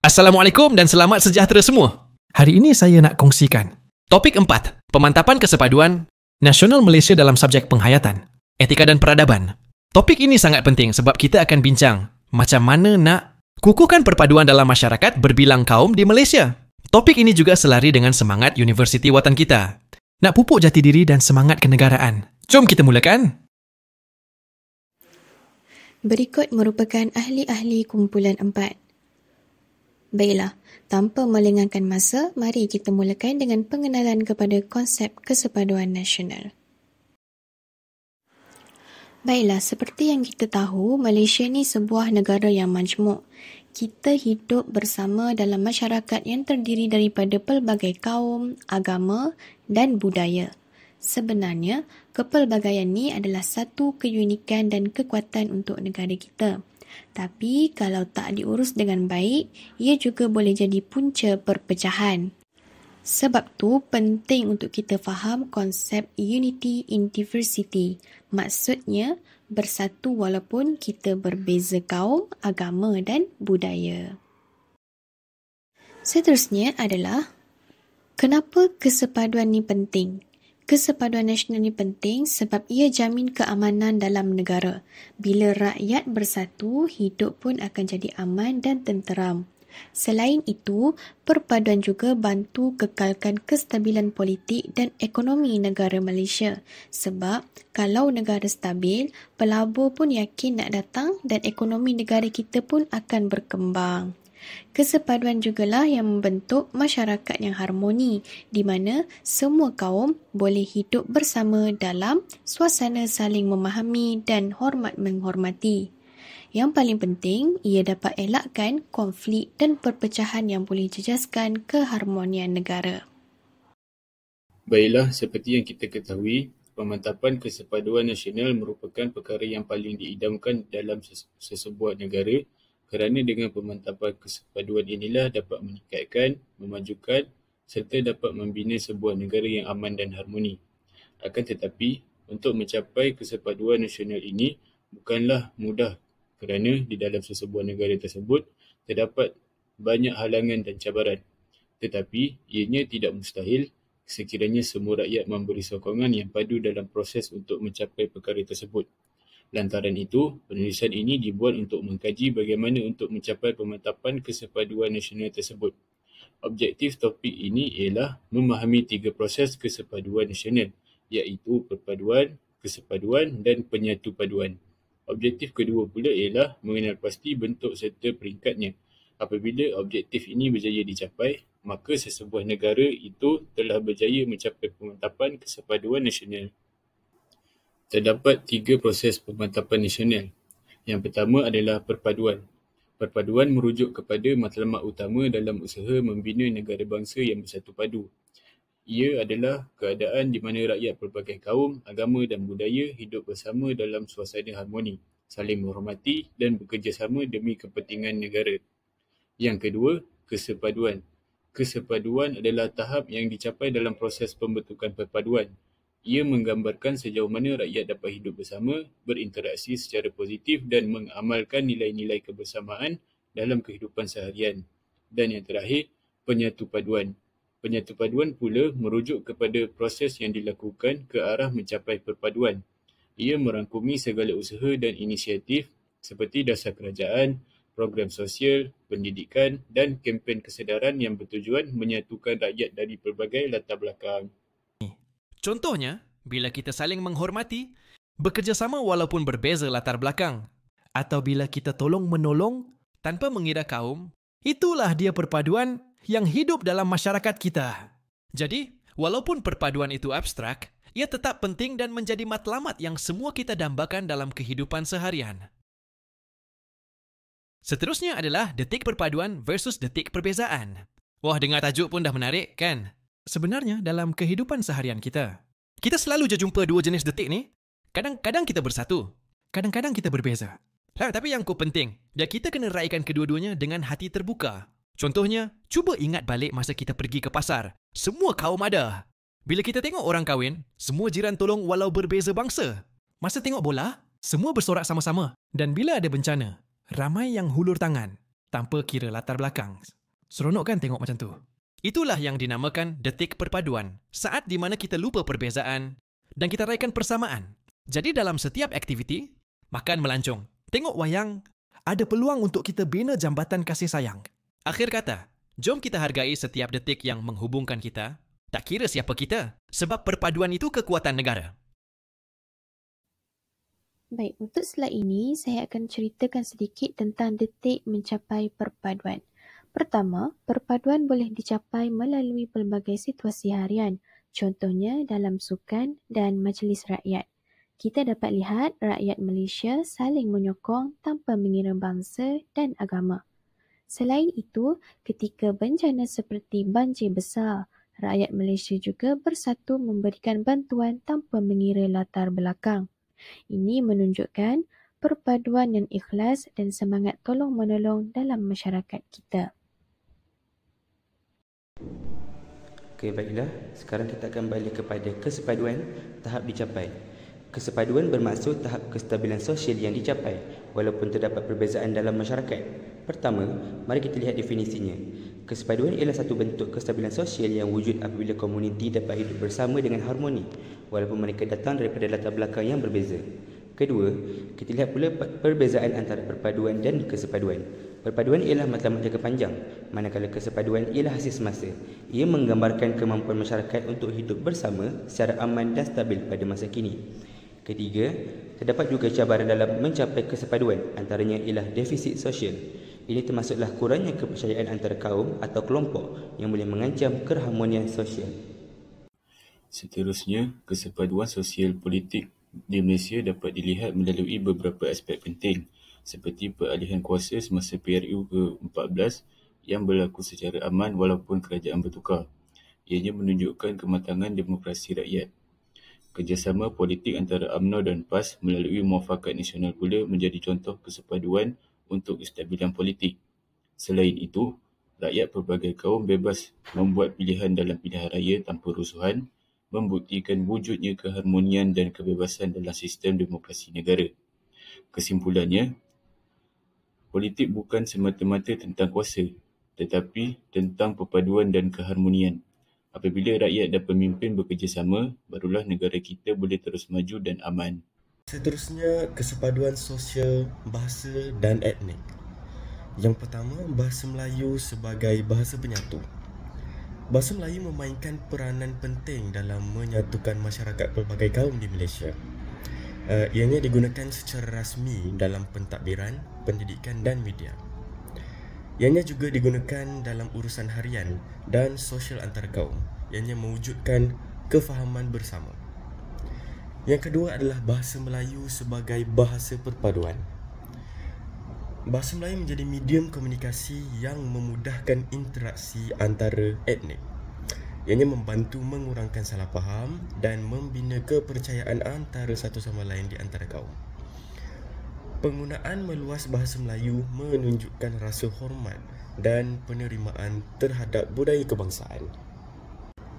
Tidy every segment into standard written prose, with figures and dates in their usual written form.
Assalamualaikum dan selamat sejahtera semua. Hari ini saya nak kongsikan topik 4, pemantapan kesepaduan nasional Malaysia dalam subjek penghayatan, etika dan peradaban. Topik ini sangat penting sebab kita akan bincang macam mana nak kukuhkan perpaduan dalam masyarakat berbilang kaum di Malaysia. Topik ini juga selari dengan semangat Universiti Watan kita. Nak pupuk jati diri dan semangat kenegaraan. Jom kita mulakan. Berikut merupakan ahli-ahli kumpulan 4. Baiklah, tanpa melengahkan masa, mari kita mulakan dengan pengenalan kepada konsep kesepaduan nasional. Baiklah, seperti yang kita tahu, Malaysia ni sebuah negara yang majmuk. Kita hidup bersama dalam masyarakat yang terdiri daripada pelbagai kaum, agama dan budaya. Sebenarnya, kepelbagaian ni adalah satu keunikan dan kekuatan untuk negara kita. Tapi kalau tak diurus dengan baik, ia juga boleh jadi punca perpecahan. Sebab tu penting untuk kita faham konsep unity in diversity. Maksudnya bersatu walaupun kita berbeza kaum, agama dan budaya. Seterusnya adalah kenapa kesepaduan ni penting? Kesepaduan nasional ni penting sebab ia jamin keamanan dalam negara. Bila rakyat bersatu, hidup pun akan jadi aman dan tenteram. Selain itu, perpaduan juga bantu kekalkan kestabilan politik dan ekonomi negara Malaysia. Sebab kalau negara stabil, pelabur pun yakin nak datang dan ekonomi negara kita pun akan berkembang. Kesepaduan jugalah yang membentuk masyarakat yang harmoni di mana semua kaum boleh hidup bersama dalam suasana saling memahami dan hormat menghormati. Yang paling penting, ia dapat elakkan konflik dan perpecahan yang boleh jejaskan keharmonian negara. Baiklah, seperti yang kita ketahui, pemantapan kesepaduan nasional merupakan perkara yang paling diidamkan dalam sesebuah negara kerana dengan pemantapan kesepaduan inilah dapat meningkatkan, memajukan serta dapat membina sebuah negara yang aman dan harmoni. Akan tetapi, untuk mencapai kesepaduan nasional ini bukanlah mudah kerana di dalam sesebuah negara tersebut terdapat banyak halangan dan cabaran. Tetapi, ianya tidak mustahil sekiranya semua rakyat memberi sokongan yang padu dalam proses untuk mencapai perkara tersebut. Lantaran itu, penulisan ini dibuat untuk mengkaji bagaimana untuk mencapai pemantapan kesepaduan nasional tersebut. Objektif topik ini ialah memahami 3 proses kesepaduan nasional, iaitu perpaduan, kesepaduan dan penyatupaduan. Objektif kedua pula ialah mengenal pasti bentuk serta peringkatnya. Apabila objektif ini berjaya dicapai, maka sesebuah negara itu telah berjaya mencapai pemantapan kesepaduan nasional. Terdapat 3 proses pemantapan nasional. Yang pertama adalah perpaduan. Perpaduan merujuk kepada matlamat utama dalam usaha membina negara bangsa yang bersatu padu. Ia adalah keadaan di mana rakyat pelbagai kaum, agama dan budaya hidup bersama dalam suasana harmoni, saling menghormati dan bekerjasama demi kepentingan negara. Yang kedua, kesepaduan. Kesepaduan adalah tahap yang dicapai dalam proses pembentukan perpaduan. Ia menggambarkan sejauh mana rakyat dapat hidup bersama, berinteraksi secara positif dan mengamalkan nilai-nilai kebersamaan dalam kehidupan seharian. Dan yang terakhir, penyatupaduan. Penyatupaduan pula merujuk kepada proses yang dilakukan ke arah mencapai perpaduan. Ia merangkumi segala usaha dan inisiatif seperti dasar kerajaan, program sosial, pendidikan dan kempen kesedaran yang bertujuan menyatukan rakyat dari pelbagai latar belakang. Contohnya, bila kita saling menghormati, bekerjasama walaupun berbeza latar belakang, atau bila kita tolong-menolong tanpa mengira kaum, itulah dia perpaduan yang hidup dalam masyarakat kita. Jadi, walaupun perpaduan itu abstrak, ia tetap penting dan menjadi matlamat yang semua kita dambakan dalam kehidupan seharian. Seterusnya adalah detik perpaduan versus detik perbezaan. Wah, dengar tajuk pun dah menarik, kan? Sebenarnya, dalam kehidupan seharian kita, kita selalu je jumpa 2 jenis detik ni. Kadang-kadang kita bersatu, kadang-kadang kita berbeza. Tapi yang penting, kita kena raikan kedua-duanya dengan hati terbuka. Contohnya, cuba ingat balik masa kita pergi ke pasar. Semua kaum ada. Bila kita tengok orang kahwin, semua jiran tolong walau berbeza bangsa. Masa tengok bola, semua bersorak sama-sama. Dan bila ada bencana, ramai yang hulur tangan. tanpa kira latar belakang. Seronok kan tengok macam tu? Itulah yang dinamakan detik perpaduan, saat di mana kita lupa perbezaan dan kita raikan persamaan. Jadi dalam setiap aktiviti, makan melancong, tengok wayang, ada peluang untuk kita bina jambatan kasih sayang. Akhir kata, jom kita hargai setiap detik yang menghubungkan kita, tak kira siapa kita, sebab perpaduan itu kekuatan negara. Baik, untuk slide ini saya akan ceritakan sedikit tentang detik mencapai perpaduan. Pertama, perpaduan boleh dicapai melalui pelbagai situasi harian, contohnya dalam sukan dan majlis rakyat. Kita dapat lihat rakyat Malaysia saling menyokong tanpa mengira bangsa dan agama. Selain itu, ketika bencana seperti banjir besar, rakyat Malaysia juga bersatu memberikan bantuan tanpa mengira latar belakang. Ini menunjukkan perpaduan yang ikhlas dan semangat tolong-menolong dalam masyarakat kita. Okey, baiklah. Sekarang kita akan balik kepada kesepaduan tahap dicapai. Kesepaduan bermaksud tahap kestabilan sosial yang dicapai walaupun terdapat perbezaan dalam masyarakat. Pertama, mari kita lihat definisinya. Kesepaduan ialah satu bentuk kestabilan sosial yang wujud apabila komuniti dapat hidup bersama dengan harmoni walaupun mereka datang daripada latar belakang yang berbeza. Kedua, kita lihat pula perbezaan antara perpaduan dan kesepaduan. Perpaduan ialah matlamat jangka panjang, manakala kesepaduan ialah hasil semasa. Ia menggambarkan kemampuan masyarakat untuk hidup bersama secara aman dan stabil pada masa kini. Ketiga, terdapat juga cabaran dalam mencapai kesepaduan, antaranya ialah defisit sosial. Ini termasuklah kurangnya kepercayaan antara kaum atau kelompok yang boleh mengancam keharmonian sosial. Seterusnya, kesepaduan sosial politik di Malaysia dapat dilihat melalui beberapa aspek penting seperti peralihan kuasa semasa PRU ke-14 yang berlaku secara aman walaupun kerajaan bertukar. Ianya menunjukkan kematangan demokrasi rakyat. Kerjasama politik antara UMNO dan PAS melalui Muafakat Nasional pula menjadi contoh kesepaduan untuk kestabilan politik. Selain itu, rakyat pelbagai kaum bebas membuat pilihan dalam pilihan raya tanpa rusuhan, membuktikan wujudnya keharmonian dan kebebasan dalam sistem demokrasi negara. Kesimpulannya, politik bukan semata-mata tentang kuasa, tetapi tentang perpaduan dan keharmonian. Apabila rakyat dan pemimpin bekerjasama, barulah negara kita boleh terus maju dan aman. Seterusnya, kesepaduan sosial, bahasa dan etnik. Yang pertama, bahasa Melayu sebagai bahasa penyatu. Bahasa Melayu memainkan peranan penting dalam menyatukan masyarakat pelbagai kaum di Malaysia. Ianya digunakan secara rasmi dalam pentadbiran, pendidikan dan media. Ianya juga digunakan dalam urusan harian dan sosial antara kaum. Ianya mewujudkan kefahaman bersama. Yang kedua adalah bahasa Melayu sebagai bahasa perpaduan. Bahasa Melayu menjadi medium komunikasi yang memudahkan interaksi antara etnik. Ianya membantu mengurangkan salah faham dan membina kepercayaan antara satu sama lain di antara kaum. Penggunaan meluas bahasa Melayu menunjukkan rasa hormat dan penerimaan terhadap budaya kebangsaan.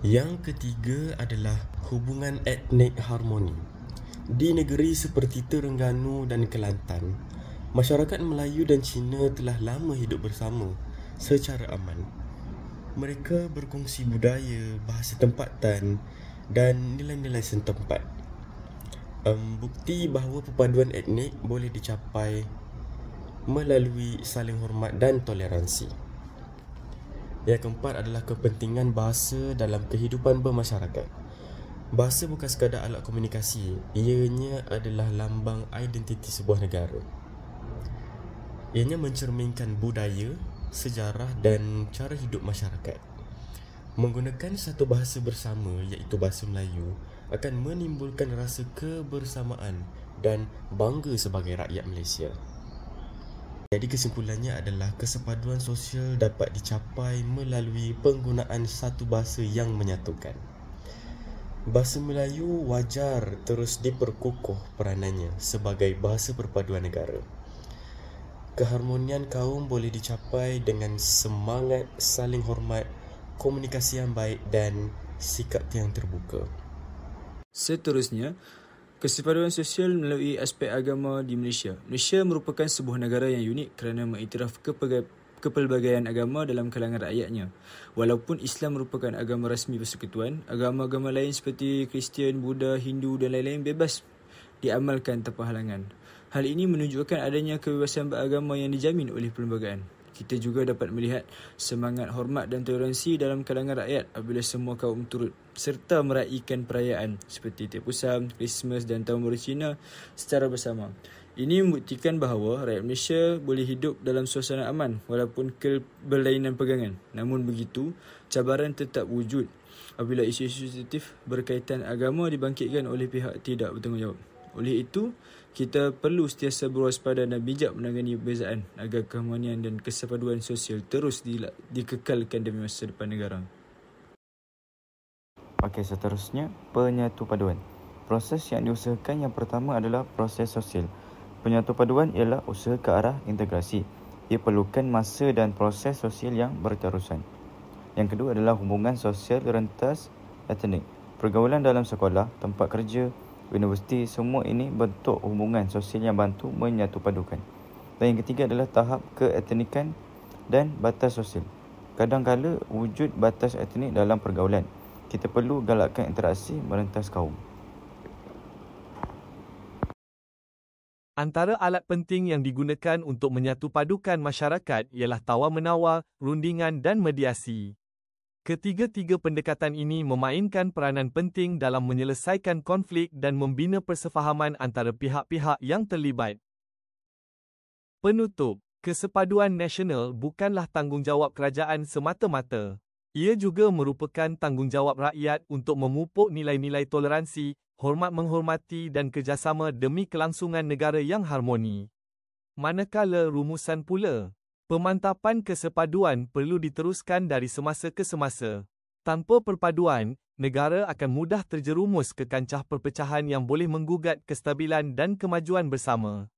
Yang ketiga adalah hubungan etnik harmoni. Di negeri seperti Terengganu dan Kelantan, masyarakat Melayu dan Cina telah lama hidup bersama secara aman. Mereka berkongsi budaya, bahasa tempatan dan nilai-nilai setempat. Bukti bahawa perpaduan etnik boleh dicapai melalui saling hormat dan toleransi. Yang keempat adalah kepentingan bahasa dalam kehidupan bermasyarakat. Bahasa bukan sekadar alat komunikasi, ianya adalah lambang identiti sebuah negara. Ianya mencerminkan budaya, sejarah dan cara hidup masyarakat. Menggunakan satu bahasa bersama iaitu bahasa Melayu akan menimbulkan rasa kebersamaan dan bangga sebagai rakyat Malaysia. Jadi kesimpulannya adalah kesepaduan sosial dapat dicapai melalui penggunaan satu bahasa yang menyatukan. Bahasa Melayu wajar terus diperkukuh peranannya sebagai bahasa perpaduan negara. Keharmonian kaum boleh dicapai dengan semangat saling hormat, komunikasi yang baik dan sikap yang terbuka. Seterusnya, kesepaduan sosial melalui aspek agama di Malaysia. Malaysia merupakan sebuah negara yang unik kerana mengiktiraf kepelbagaian agama dalam kalangan rakyatnya. Walaupun Islam merupakan agama rasmi persekutuan, agama-agama lain seperti Kristian, Buddha, Hindu dan lain-lain bebas diamalkan tanpa halangan. Hal ini menunjukkan adanya kebebasan beragama yang dijamin oleh perlembagaan. Kita juga dapat melihat semangat hormat dan toleransi dalam kalangan rakyat apabila semua kaum turut serta meraihkan perayaan seperti Tiap Pusam, Christmas dan Tahun Baru Cina secara bersama. Ini membuktikan bahawa rakyat Malaysia boleh hidup dalam suasana aman walaupun berlainan pegangan. Namun begitu, cabaran tetap wujud apabila isu-isu sensitif berkaitan agama dibangkitkan oleh pihak tidak bertanggungjawab. Oleh itu, kita perlu sentiasa berwaspada dan bijak menangani perbezaan agar keharmonian dan kesepaduan sosial terus dikekalkan demi masa depan negara. Okey, seterusnya penyatupaduan. Proses yang diusahakan yang pertama adalah proses sosial. Penyatupaduan ialah usaha ke arah integrasi. Ia perlukan masa dan proses sosial yang berterusan. Yang kedua adalah hubungan sosial rentas etnik. Pergaulan dalam sekolah, tempat kerja, universiti, semua ini bentuk hubungan sosial yang bantu menyatupadukan. Dan yang ketiga adalah tahap keetnikan dan batas sosial. Kadang-kala wujud batas etnik dalam pergaulan. Kita perlu galakkan interaksi merentas kaum. Antara alat penting yang digunakan untuk menyatupadukan masyarakat ialah tawar-menawar, rundingan dan mediasi. Ketiga-tiga pendekatan ini memainkan peranan penting dalam menyelesaikan konflik dan membina persefahaman antara pihak-pihak yang terlibat. Penutup, kesepaduan nasional bukanlah tanggungjawab kerajaan semata-mata. Ia juga merupakan tanggungjawab rakyat untuk memupuk nilai-nilai toleransi, hormat menghormati dan kerjasama demi kelangsungan negara yang harmoni. Manakala rumusan pula, pemantapan kesepaduan perlu diteruskan dari semasa ke semasa. Tanpa perpaduan, negara akan mudah terjerumus ke kancah perpecahan yang boleh menggugat kestabilan dan kemajuan bersama.